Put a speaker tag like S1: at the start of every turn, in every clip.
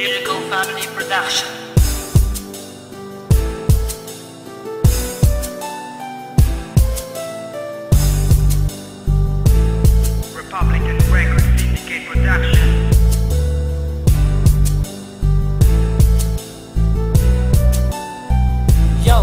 S1: Lyrical Family Production. Republican Records Syndicate Production.
S2: Yo!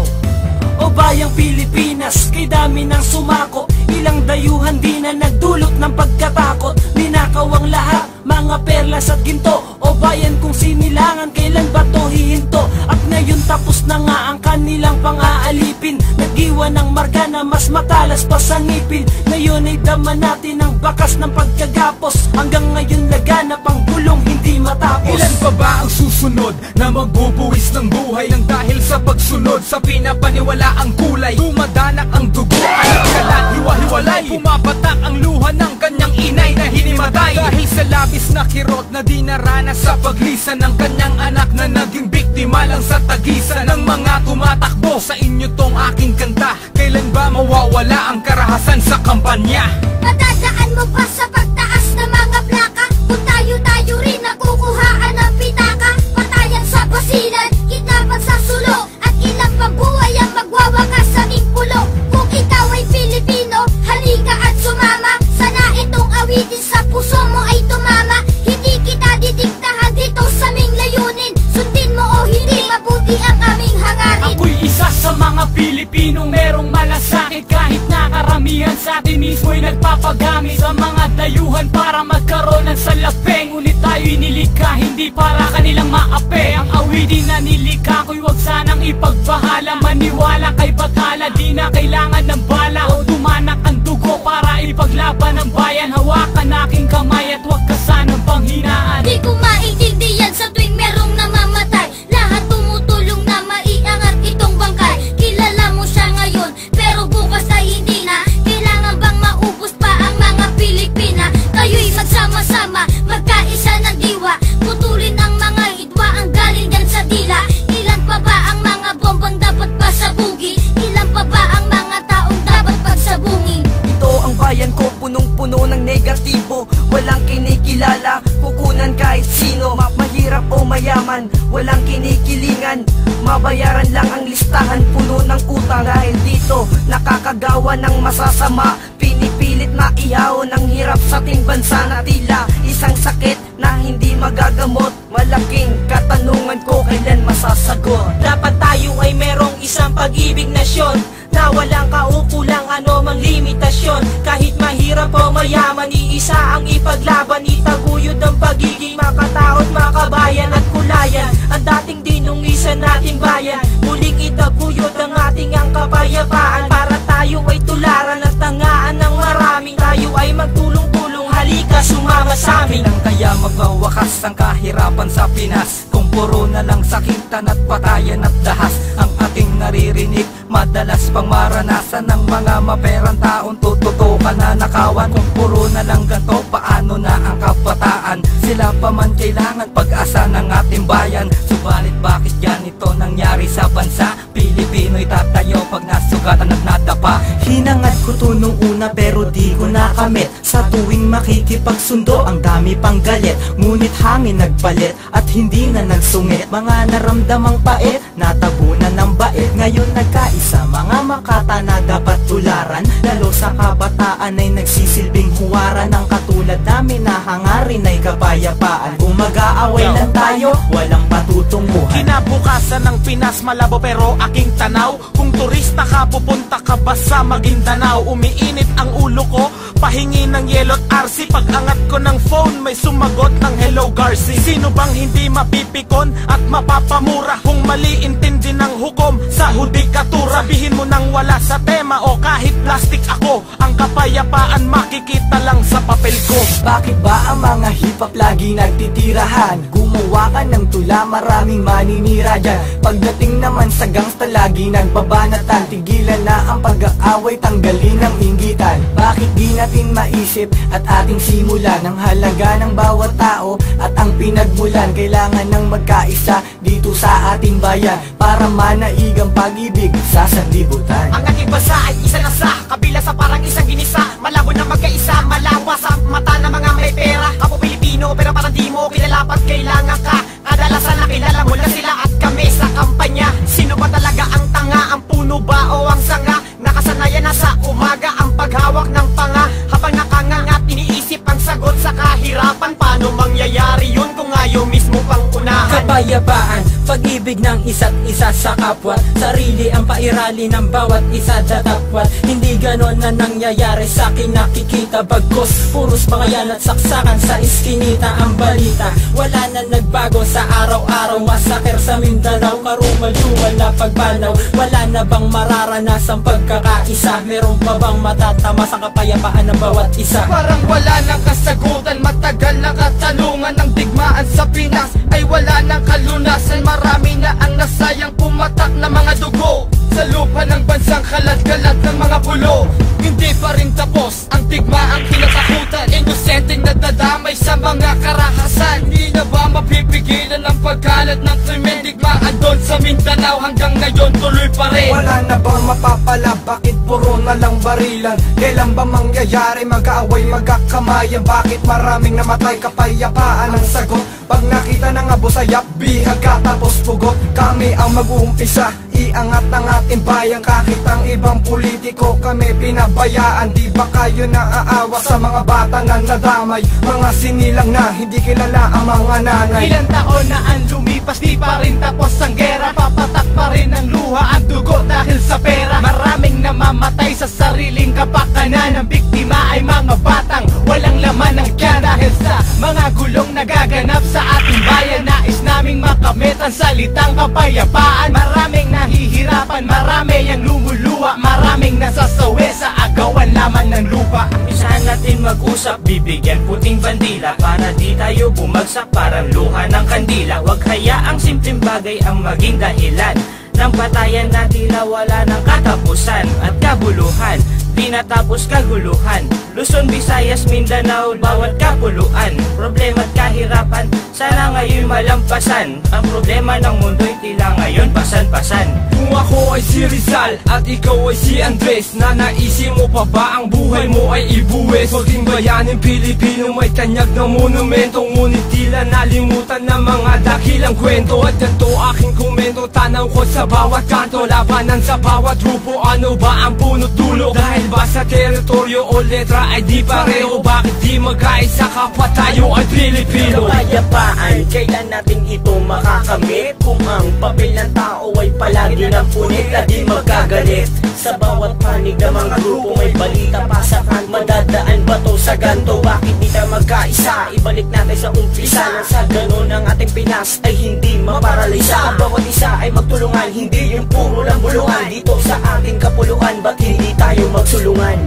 S2: O bayang Pilipinas, kay dami ng sumako. Ilang dayuhan di na nagdulot ng pagkatakot. Ninakaw ang lahat, mga perlas at ginto. O bayan kung sinilangan, kailan ba to hihinto? At ngayon tapos na nga ang kanilang pang-aalipin. Nag-iwan ng marka na mas matalas pa sa ngipin. Ngayon ay dama natin ang bakas ng pagkagapos. Hanggang ngayon laganap ang gulong hindi matapos.
S3: Ilan pa ba ang susunod na magbubuwis ng buhay nang dahil sa pagsunod sa pinapaniwalaang kulay? Dumadanak ang dugo, anak kalat, hiwa-hiwalay. Pumapatak ang luha ng kanyang inay na hinimatay dahil sa labis na kirot na di naranas sa paglisan ng kanyang anak na naging biktima lang sa tagisan ng mga tumatakbo. Sa inyo tong aking kanta, kailan ba mawawala ang karahasan sa kampanya?
S4: Matandaan mo ba sa pagtaas ng mga plaka? Kung tayo-tayo rin nakukuhaan ng pitaka. Patayan sa basilan, kidnapan sa sulok, at ilang pabuhay ang magwawakas sa aming pulo. Kung ikaw ay Pilipino, halika at sumama. Sana itong awitin sa puso mo ay tumama. Hindi kita didiktahan dito sa aming layunin. Sundin mo o hindi, mabuti ang aming hangarin.
S2: Ako'y isa sa mga Pilipinong merong malasakit. Kahit na karamihan sa atin mismo'y nagpapagamit sa mga dayuhan para magkaroon ng salapi. Ngunit tayo'y nilikha, hindi para kanilang maape. Ang awitin na nilikha ko'y wag sanang ipagbahala. Maniwala kay Bathala, di na kailangan ng bala o dumanak ang dugo para ipaglaban ng bayan. Hawakan aking kamay at wag ka sanang panghinaan.
S4: Di ko maintindihan sa tuwing merong namamatay. Lahat tumutulong na maiangat itong bangkay. Kilala mo siya ngayon, pero bukas ay hindi na. Kailangan bang maubos pa ang mga Pilipina? Kayo'y magsama-sama, magkaisa ng diwa. Putulin ang mga hidwa, ang galing yan sa dila. Ilan pa ba ang mga bombang dapat pasabugin? Ilan pa ba ang mga taong dapat pagsabungin?
S2: Ito ang bayan ko, punong-puno ng negatibo. Walang kinikilala, kukunan kahit sino. Mahirap o mayaman, walang kinikilingan. Mabayaran lang ang listahan, puno ng utang. Dahil dito, nakakagawa ng masasama. Pinipilit na ihaw ng hirap sa ating bansa na tila isang sakit na hindi magagamot. Malaking katanungan ko, kailan masasagot? Dapat tayo ay merong isang pag-ibig nasyon na walang kaukulang ano mang limitasyon. Kahit mahirap o mayaman, iisa ang ipaglaban. Itaguyod ang pagiging makataot, makabayan at kulayan. Ang dating dinungisan nating bayan, muling itaguyod ang ating ang kapayapaan. Para tayo ay tularan at tangaan ng maraming. Tayo ay magtulong-tulong, halika sumama sa amin. Nang kaya magwawakas ang kahirapan sa Pinas. Kung puro na lang sakitan at patayan at dahas ang ating naririnig, madalas pang maranasan ng mga maperang taon. Tututukan na nakawan. Kung puro na lang ganto, paano na ang kabataan? Sila pa man kailangan pag-asa ng ating bayan. Subalit bakit ganito nangyari sa bansa? Pilipino'y tatayo pag nasugatan at nadapa. Hinangad ko to nung una pero di ko nakamit. Sa tuwing makikipagsundo, ang dami pang galit. Ngunit hangin nagpalit at hindi na nagsungit. Mga naramdamang pait, natabunan ng bait. Ngayon nagkaisa, mga makata na dapat tularan. Lalo sa kabataan ay nagsisilbing huwaran. Ang katulad namin na hangarin ay kapayapaan. Kung mag-aaway lang tayo, walang patutunguhan.
S3: Kinabukasan ng Pinas malabo pero aking tanaw. Kung turista ka, pupunta ka ba sa Maguindanao? Umiinit ang ulo ko, pahingi ng yello't RC. Pag-angat ko ng phone, may sumagot ng hello Garci. Sino bang hindi mapipikon at mapapamura? Kung mali intindi ng hukom sa hudikatura, sabihin mo nang wala sa tema o kahit plastic ako. Ang kapayapaan makikita lang sa papel ko.
S2: Bakit ba ang mga hip-hop lagi nagtitirahan? Gumawa ka ng tula, maraming maninira dyan. Pagdating naman sa gangsta, lagi nagbabanatan. Tigilan na ang pag-aaway, tanggalin ang inggitan. Bakit di natin maisip at ating simulan ang halaga ng bawat tao at ang pinagmulan? Kailangan ng magkaisa dito sa ating bayan para manaigang pag-ibig sa sanlibutan.
S3: Ang ating bansa ay isa na sa kabila sa parang isang ginisa. Malabo na magkaisa, malawa sa mata ng mga may pera. Ako Pilipino pero parang di mo kilala pag kailangan ka. Kadalasan
S5: Sana kilala mo na sila at kami sa kampanya. Sino ba talaga ang tanga? Ang puno ba o ang sanga? Nakasanayan na sa umaga ang paghawak ng panga. Habang nakangangat iniisip ang sagot sa kahirapan. Paano mangyayari yun kung ayaw mismo pang unahan?
S6: Kapayapaan, pag-ibig ng isa't isa sa kapwa. Sarili ang pairali ng bawat isa datapwat. Hindi ganon na nangyayari sa akin nakikita. Bagkos, puros mga yan at saksakan sa iskinita ang balita. Wala na nagbago sa araw-araw. Masaker sa Mindanao, karumal-dumal na pagbanaw. Wala na bang mararanasang pagkakaisa? Meron pa bang matatama sa kapayapaan ng bawat isa?
S3: Parang wala nang kasagutan, matagal na katanungan. Ng digmaan sa Pinas ay wala nang kalunasan. Marami na ang nasayang pumatak na mga dugo sa lupa ng bansang kalat-kalat ng mga pulo. Hindi pa rin tapos ang digmaang kinatakutan. Inosenteng nadadamay sa mga karahasan. Hindi na ba mapipigilan ang pagkalat ng krimen? Digmaan doon sa Mindanao hanggang ngayon tuloy pa rin.
S7: Wala na bang mapapala? Bakit puro na lang barilan? Kailan ba mangyayari? Mag-aaway, magkakamayan? Bakit maraming namatay? Kapayapaan ang sagot. Pag nakita ng abo sa yapbi, tapos pugot. Kami ang mag-uumpisa, iangat ang ating bayan. Kahit ang ibang politiko kami pinabayaan. Di ba kayo naaawa sa mga bata na nadamay? Mga sinilang na hindi kilala ang mga nanay.
S3: Ilang taon na ang lumipas, di pa rin tapos ang gera. Papatak pa rin ang luha, ang dugo dahil sa pera. Maraming namamatay sa sariling kapakanan. Ang biktima ay mga batang walang laman ng tiyan. Dahil sa mga gulong nagaganap sa ating bayan, nais naming makamit ang salitang kapayapaan. Maraming nahihirapan, marami ang lumuluwa. Maraming nasasawi sa agawan laman ng lupa.
S8: Isahan natin mag-usap, bibigyan puting bandila para di tayo bumagsak parang luha ng kandila. Huwag hayaang simpleng bagay ang maging dahilan ng patayan na tila wala ng katapusan at kabuluhan. Di natapos kaguluhan, Luzon, Visayas, Mindanao, bawat kapuluan. Problema at kahirapan, sana ngayon malampasan. Ang problema ng mundo'y tila ngayon pasan-pasan.
S3: Kung ako ay si Rizal at ikaw ay si Andres, na naisip mo pa ba ang buhay mo ay ibuwis? Maging bayaning Pilipino may tanyag ng monumento, ngunit tila nalimutan ng mga dakilang kwento. At ganito aking komento, tanaw ko sa bawat kanto. Labanan sa bawat grupo, ano ba ang punot dulo? Dahil ba sa teritoryo o letra ay di pareho? Bakit di magkaisa kapwa tayo ay Pilipino?
S6: Kapayapaan, kailan natin ito makakamit? Kung ang papel ng tao ay palagi ng punit na di magkagalit. Sa bawat panig ng mga grupo may balita pasakan. Madadaan ba to sa ganto? Bakit di tayo magkaisa? Ibalik natin sa umpisa. Nang sa ganon ang ating Pinas ay hindi maparalisa. Ang bawat isa ay magtulungan, hindi yung puro lang bulungan. Dito sa ating kapuluan, ba't hindi tayo magsulungan?